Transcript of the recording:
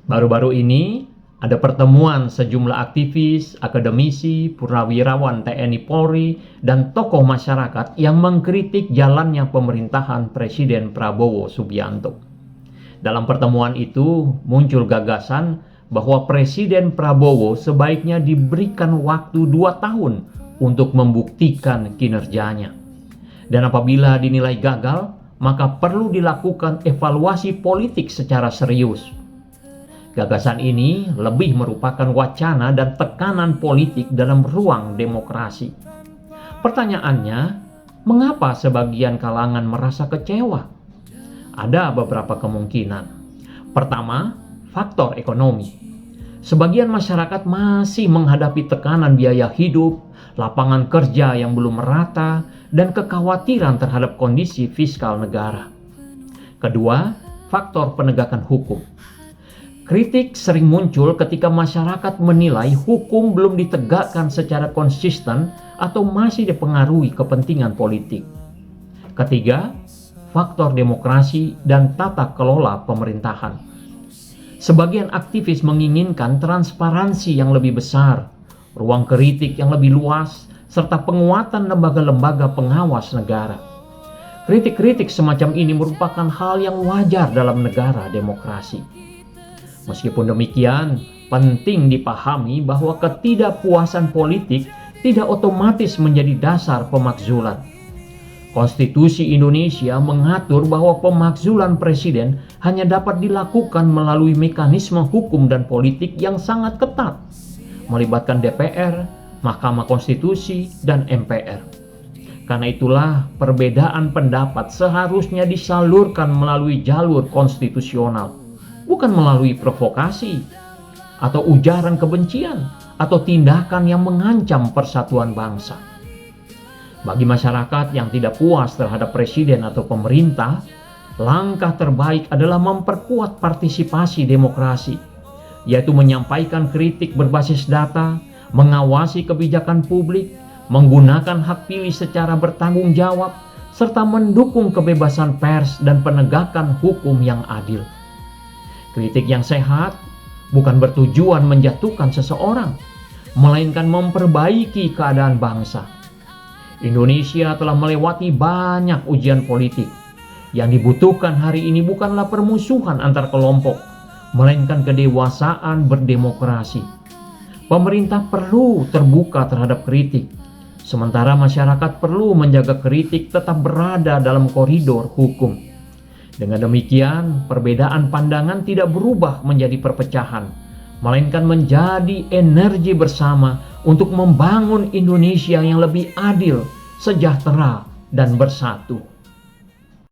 Baru-baru ini ada pertemuan sejumlah aktivis, akademisi, purnawirawan TNI Polri, dan tokoh masyarakat yang mengkritik jalannya pemerintahan Presiden Prabowo Subianto. Dalam pertemuan itu muncul gagasan bahwa Presiden Prabowo sebaiknya diberikan waktu 2 tahun untuk membuktikan kinerjanya. Dan apabila dinilai gagal, maka perlu dilakukan evaluasi politik secara serius. Gagasan ini lebih merupakan wacana dan tekanan politik dalam ruang demokrasi. Pertanyaannya, mengapa sebagian kalangan merasa kecewa? Ada beberapa kemungkinan. Pertama, faktor ekonomi. Sebagian masyarakat masih menghadapi tekanan biaya hidup, lapangan kerja yang belum merata, dan kekhawatiran terhadap kondisi fiskal negara. Kedua, faktor penegakan hukum. Kritik sering muncul ketika masyarakat menilai hukum belum ditegakkan secara konsisten atau masih dipengaruhi kepentingan politik. Ketiga, faktor demokrasi dan tata kelola pemerintahan. Sebagian aktivis menginginkan transparansi yang lebih besar, ruang kritik yang lebih luas, serta penguatan lembaga-lembaga pengawas negara. Kritik-kritik semacam ini merupakan hal yang wajar dalam negara demokrasi. Meskipun demikian, penting dipahami bahwa ketidakpuasan politik tidak otomatis menjadi dasar pemakzulan. Konstitusi Indonesia mengatur bahwa pemakzulan presiden hanya dapat dilakukan melalui mekanisme hukum dan politik yang sangat ketat, melibatkan DPR, Mahkamah Konstitusi, dan MPR. Karena itulah perbedaan pendapat seharusnya disalurkan melalui jalur konstitusional, bukan melalui provokasi atau ujaran kebencian atau tindakan yang mengancam persatuan bangsa. Bagi masyarakat yang tidak puas terhadap presiden atau pemerintah, langkah terbaik adalah memperkuat partisipasi demokrasi, yaitu menyampaikan kritik berbasis data, mengawasi kebijakan publik, menggunakan hak pilih secara bertanggung jawab, serta mendukung kebebasan pers dan penegakan hukum yang adil. Kritik yang sehat bukan bertujuan menjatuhkan seseorang, melainkan memperbaiki keadaan bangsa. Indonesia telah melewati banyak ujian politik. Yang dibutuhkan hari ini bukanlah permusuhan antar kelompok, melainkan kedewasaan berdemokrasi. Pemerintah perlu terbuka terhadap kritik, sementara masyarakat perlu menjaga kritik tetap berada dalam koridor hukum. Dengan demikian, perbedaan pandangan tidak berubah menjadi perpecahan, melainkan menjadi energi bersama untuk membangun Indonesia yang lebih adil, sejahtera, dan bersatu.